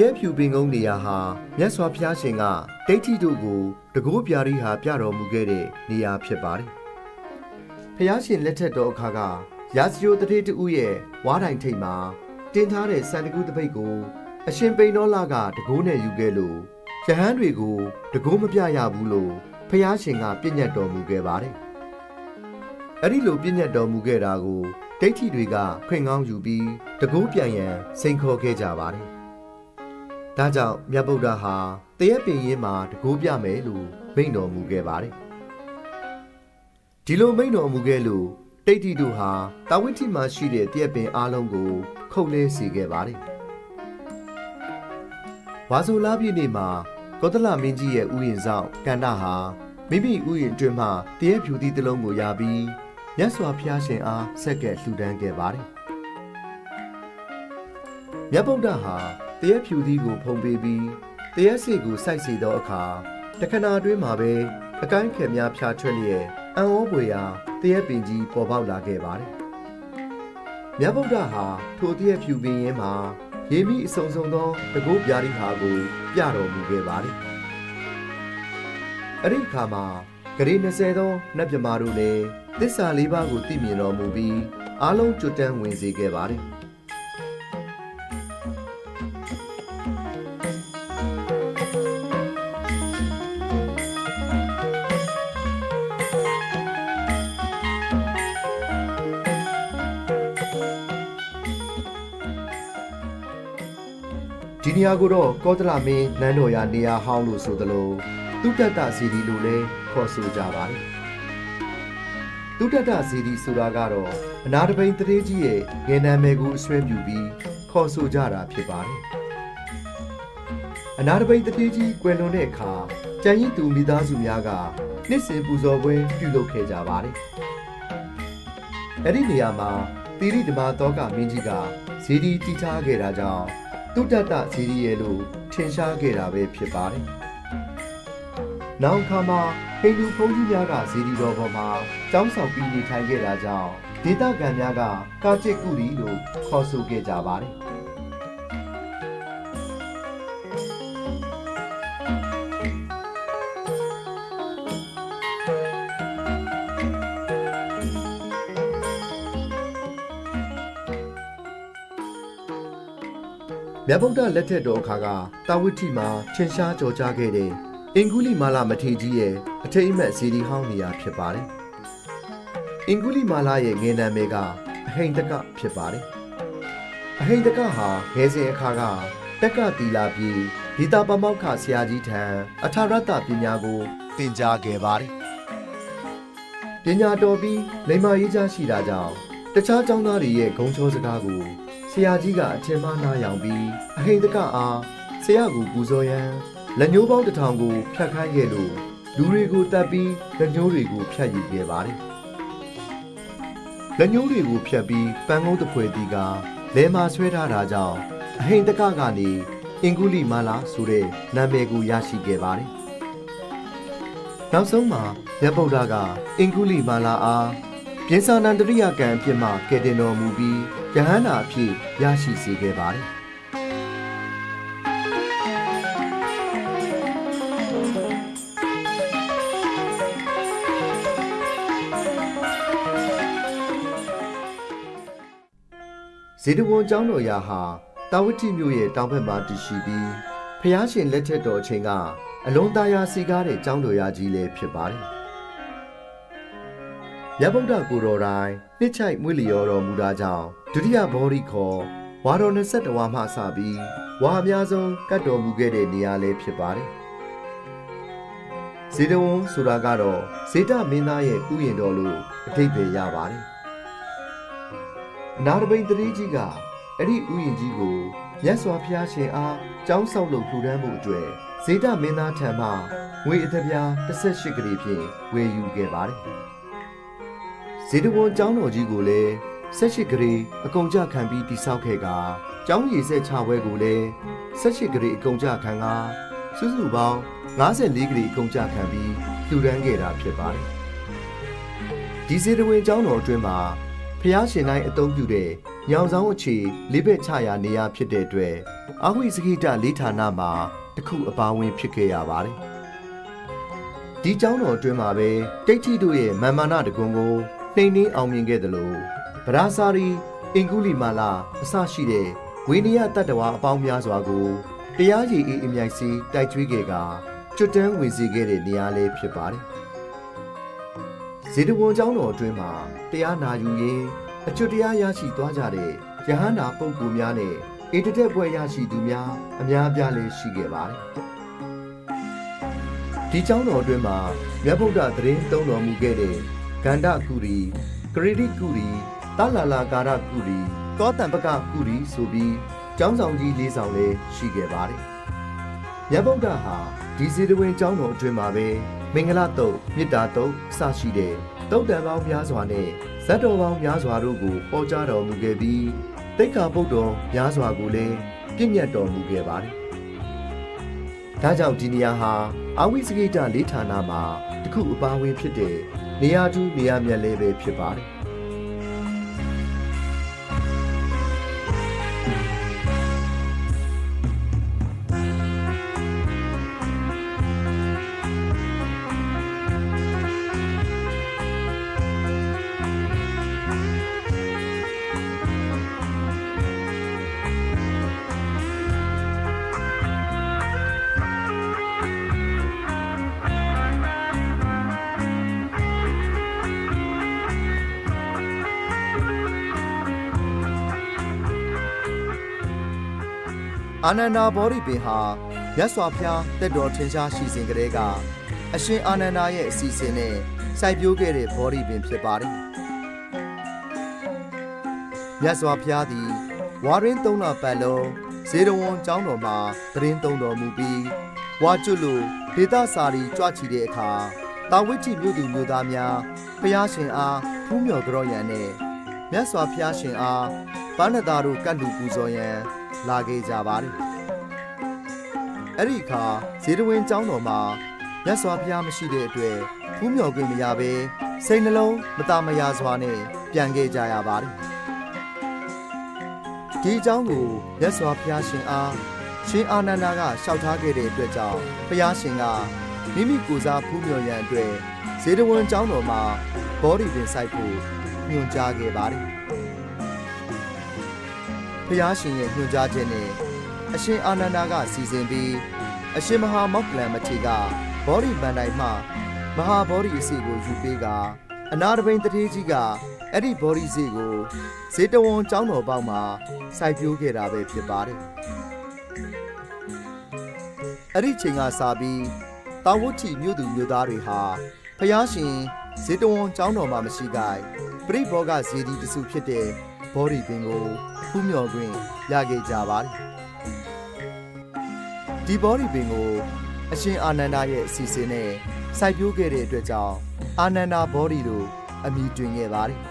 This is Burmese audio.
ရက်ဖြူပင်ကုန်းနေရာဟာမြတ်စွာဘုရားရှင်ကဒိဋ္ဌိတို့ကိုတကုပြာရီဟာပြတော်မူခဲ့တဲ့နေရာဖြစ်ပါတယ်။ဘုရားရှင်လက်ထက်တော်အခါကရာဇဂိုတထေးတူရဲ့ဝါတိုင်ထိပ်မှာတင်ထားတဲ့စံတကူတပိတ်ကိုအရှင်ပိန်တော်လာကတကုနဲ့ယူခဲ့လို့ရဟန်းတွေကိုတကုမပြရဘူးလို့ဘုရားရှင်ကပြညတ်တော်မူခဲ့ပါတယ်။အဲ့ဒီလိုပြညတ်တော်မူခဲ့တာကိုဒိဋ္ဌိတွေကခွင့်ကောင်းယူပြီးတကုပြန်ရန်စိန်ခေါ်ခဲ့ကြပါတယ်။ဒါကြောင့်မြတ်ဗုဒ္ဓဟာတရက်ပင်ရင်းမှာတကုပြမယ်လို့မိန့်တော်မူခဲ့ပါတယ်။ဒီလိုမိန့်တော်မူခဲ့လို့ဒိဋ္ဌိတို့ဟာတာဝိတ္ထိမှာရှိတဲ့တရက်ပင်အားလုံးကိုခုတ်လဲစေခဲ့ပါတယ်။ဝါဆိုလပြည့်နေ့မှာကောသလမင်းကြီးရဲ့ဥယျာဉ်ဆောင်ကန္တာဟာမိမိဥယျာဉ်အတွင်းမှာတရက်ဖြူသီးတစ်လုံးကိုရပြီးမြတ်စွာဘုရားရှင်အားဆက်ကပ်လှူဒန်းခဲ့ပါတယ်။မြတ်ဗုဒ္ဓဟာတရက်ဖြူသီးကိုဖုံးပေးပြီးတရက်စေကိုစိုက်စီသောအခါတခဏအတွင်းမှာပဲအကိုင်းခဲများဖြာထွက်လျက်အံ့ဩဖွယ်ရာတရက်ပင်ကြီးပေါ်ပေါက်လာခဲ့ပါတယ်။မြတ်ဗုဒ္ဓဟာထိုတရက်ဖြူပင်ရင်းမှာရေမိအစုံစုံသောတကုပြာရီဟာကိုပြတော်မူခဲ့ပါတယ်။အဲ့ဒီအခါမှာဂရေ20သောနတ်မြမာတို့လည်းသစ္စာ၄ပါးကိုသိမြင်တော်မူပြီးအားလုံးကျွတ်တန်းဝင်စေခဲ့ပါတယ်။ဒီနေရာကိုတော့ကောသလမင်းနန်းတော်ရာနေရာဟောင်းလို့ဆိုသလိုသုတတစီဒီလို့လည်းခေါ်ဆိုကြပါတယ်။သုတတစီဒီဆိုတာကတော့အနာတပိန်တထေးကြီးရဲ့ငယ်နာမည်ကိုအစွဲပြုပြီးခေါ်ဆိုကြတာဖြစ်ပါတယ်။အနာတပိန်တထေးကြီးကွယ်လွန်တဲ့အခါကျန်ရစ်သူမိသားစုများကနှစ်စဉ်ပူဇော်ပွဲပြုလုပ်ခဲ့ကြပါတယ်။အဲ့ဒီနေရာမှာသီရိဓမ္မသောကမင်းကြီးကဇီဒီတည်ထားခဲ့တာကြောင့်သုတတဇီဒီရဲ့လို့ထင်ရှားခဲ့တာပဲဖြစ်ပါတယ်။နောက်ခါမှာဟိန္ဒူဘုန်းကြီးများကဇီဒီတော်ပေါ်မှာကျောင်းဆောင်ပြီးနေထိုင်ခဲ့တာကြောင့်ဒေသခံများကကာကျစ်ကုရီလို့ခေါ်ဆိုခဲ့ကြပါတယ်။မြတ်ဗုဒ္ဓလက်ထက်တော်အခါကတာဝိတ္ထိမှာထင်ရှားကြော်ကြားခဲ့တဲ့အင်္ဂုလိမာလမထေရကြီးရဲ့အထိတ်အမှတ်ဇီဒီဟောင်းနေရာဖြစ်ပါတယ်။အင်္ဂုလိမာလရဲ့ငယ်နာမည်ကအဟိန္ဒကဖြစ်ပါတယ်။အဟိန္ဒကဟာငယ်စဉ်အခါကတက္ကသီလာပြည်ဂီတာပမောက္ခဆရာကြီးထံအထာရတ္တပညာကိုသင်ကြားခဲ့ပါတယ်။ပညာတော်ပြီးလိမ္မာရေးချရှိတာကြောင့်တခြားကျောင်းသားတွေရဲ့ဂုဏ်ချောစကားကိုဆရာကြီးကအထင်မှားနားယောင်ပြီးအဟိန္ဒကအားဆရာကိုပူဇော်ရန်လက်ညှိုးပေါင်း1000ကိုဖြတ်ခိုင်းခဲ့လို့လူတွေကိုတတ်ပြီးလက်ညှိုးတွေကိုဖြတ်ယူခဲ့ပါတယ်။လက်ညှိုးတွေကိုဖြတ်ပြီးပန်းကုန်းတစ်ဖွဲတီကလဲမှာဆွဲထားတာကြောင့်အဟိန္ဒကကနေအင်္ဂုလိမာလာဆိုတဲ့နာမည်ကိုရရှိခဲ့ပါတယ်။နောက်ဆုံးမှာမြတ်ဗုဒ္ဓကအင်္ဂုလိမာလာအားပြင်စာနန္တရိယကံအဖြစ်မှကယ်တင်တော်မူပြီးယဟန္တာအဖြစ်ရရှိစေခဲ့ပါတယ်။ဇေတဝန်ကျောင်းတော်ရာဟာတာဝိတ္ထိမြို့ရဲ့တောင်ဘက်မှာတည်ရှိပြီးဖျားရှင်လက်ထက်တော်အချိန်ကအလွန်တရာစီကားတဲ့ကျောင်းတော်ရာကြီးလည်းဖြစ်ပါတယ်။မြတ်ဗုဒ္ဓကိုယ်တော်တိုင်နှစ်ချိုက်မွေးလျော်တော်မူတာကြောင့်ဒုတိယဘောဓိခေါ်ဝါတော်21ဝါမှစပြီးဝါအများဆုံးကတ်တော်မူခဲ့တဲ့နေရာလည်းဖြစ်ပါတယ်။ဇေတဝန်ဆိုတာကတော့ဇေတမင်းသားရဲ့ဥယျာဉ်တော်လို့အဓိပ္ပာယ်ရပါတယ်။အနာတပိန်တထေးကြီးကအဲ့ဒီဥယျာဉ်ကြီးကိုမြတ်စွာဘုရားရှင်အားကျောင်းဆောက်လုပ်လှူဒန်းမှုအတွက်ဇေတမင်းသားထံမှငွေအသပြား18ကလေးဖြင့်ဝယ်ယူခဲ့ပါတယ်။ဇေတဝန်ကျောင်းတော်ကြီးကိုလည်း18ကလေးအကုန်ကြခံပြီးတိဆောက်ခဲ့ကကျောင်းရည်ဆက်ချပွဲကိုလည်း18ကလေးအကုန်ကြခံကစုစုပေါင်း54ကလေးအကုန်ကြခံပြီးလှူဒန်းခဲ့တာဖြစ်ပါတယ်။ဒီဇေတဝန်ကျောင်းတော်အတွင်းမှာဖျားရှင်တိုင်းအသုံးပြုတဲ့ ညောင်ဆောင်အခြေလေးဘက်ချရာနေရာဖြစ်တဲ့အတွက်အာဝိစကိတလေးဌာနမှာတခုအပါဝင်ဖြစ်ခဲ့ရပါတယ်။ဒီကျောင်းတော်အတွင်းမှာပဲတိတ်ထိတို့ရဲ့မာမာနတကွန်ကိုနှိမ်နှင်းအောင်မြင်ခဲ့တယ်လို့ဗရာစာရီအင်္ဂုလိမာလာအစရှိတဲ့ဝိနည်းတတ္တဝါအပေါင်းများစွာကိုတရားရည်အေးအမြိုက်စီတိုက်ကျွေးခဲ့ကကျွတ်တန်းဝင်စေခဲ့တဲ့နေရာလေးဖြစ်ပါတယ်။ဇေတဝန်ကျောင်းတော်အတွင်းမှာတရားနာယူရင်းအကျွတ်တရားရရှိသွားကြတဲ့ယဟန္တာပုဂ္ဂိုလ်များနဲ့ဧတတက်ပွဲရရှိသူများအများအပြားလည်းရှိခဲ့ပါတယ်။ဒီကျောင်းတော်အတွင်းမှာမြတ်ဗုဒ္ဓသတင်းသုံးတော်မူခဲ့တဲ့ဂန္ဓကုရီဂရိတိကုရီသလာလာကာရကုရီသောတံပကကုရီဆိုပြီးကျောင်းဆောင်ကြီး၄ဆောင်လည်းရှိခဲ့ပါတယ်။မြတ်ဗုဒ္ဓဟာဒီဇေတဝင်ကျောင်းတော်အတွင်းမှာပဲမင်္ဂလာတုတ်မေတ္တာတုတ်အစရှိတဲ့တုတ်တန်ပေါင်းများစွာနဲ့ဇတ်တော်ပေါင်းများစွာတို့ကိုဟောကြားတော်မူခဲ့ပြီးတိက္ခာပုဒ်တော်များစွာကိုလည်းပြည့်ညတ်တော်မူခဲ့ပါတယ်။ဒါကြောင့်ဒီနေရာဟာအာဝိစကိတလေးဌာနမှာတခုအပါဝင်ဖြစ်တဲ့နေရာတူနေရာမြတ်လေးပဲဖြစ်ပါတယ်။အာနန္ဒာဘောဓိပင်ဟာမြတ်စွာဘုရားတက်တော်ထင်ရှားရှိစဉ်ကတည်းကအရှင်အာနန္ဒာရဲ့အစီအစဉ်နဲ့စိုက်ပျိုးခဲ့တဲ့ဘောဓိပင်ဖြစ်ပါတယ်။မြတ်စွာဘုရားသည်ဝါရင်း၃လပတ်လုံးဇေတဝန်ကျောင်းတော်မှာသတင်းသုံးတော်မူပြီးဝါကျွတ်လို့ဒေသစာရီကြွချီတဲ့အခါတာဝိတ္တိမြို့သူမြို့သားများဘုရားရှင်အားဖူးမြော်ကြောရန်နဲ့မြတ်စွာဘုရားရှင်အားဘာနတာတို့ကတ်လူပူဇော်ရန်လာခဲ့ကြပါတယ်။အဲ့ဒီအခါဇေတဝင်ကျောင်းတော်မှာမြတ်စွာဘုရားမရှိတဲ့အတွက်ဖူးမြော်ခွင့်မရဘဲစိတ်နှလုံးမတမယာစွာနဲ့ပြန်ခဲ့ကြရပါတယ်။ဒီအကြောင်းကိုမြတ်စွာဘုရားရှင်အားရှင်အာနန္ဒာကလျှောက်ထားခဲ့တဲ့အတွက်ကြောင့်ဘုရားရှင်ကမိမိကိုယ်စားဖူးမြော်ရန်အတွက်ဇေတဝန်ကျောင်းတော်မှာဘောဓိပင်စိုက်ဖို့ညွှန်ကြားခဲ့ပါတယ်။ဘုရားရှင်ရဲ့ညွှန်ကြားချက်နဲ့အရှင်အာနန္ဒာကစီစဉ်ပြီးအရှင်မဟာမောက္ကလံမထေရကဘောဓိပန္တိုင်မှမဟာဘောဓိအစီကိုယူပေးကအနာတပိန်တထေးကြီးကအဲ့ဒီဘောဓိစီကိုဇေတဝန်ကျောင်းတော်ပေါက်မှာစိုက်ပျိုးခဲ့တာပဲဖြစ်ပါတယ်။အဲ့ဒီချိန်ကစပြီးတာဝတ္ထိမြို့သူမြို့သားတွေဟာဘုရားရှင်ဇေတဝန်ကျောင်းတော်မှာမရှိကြပရိဘောဂဇေဒီတစုဖြစ်တဲ့ဘောဓိပင်ကိုဖူးမြော်ခွင့်ရခဲ့ကြပါတယ်။ဒီဘောဓိပင်ကိုအရှင်အာနန္ဒာရဲ့အစီအစဉ်နဲ့စိုက်ပျိုးခဲ့တဲ့အတွက်ကြောင့်အာနန္ဒာဘောဓိလို့အမည်တွင်ခဲ့ပါတယ်။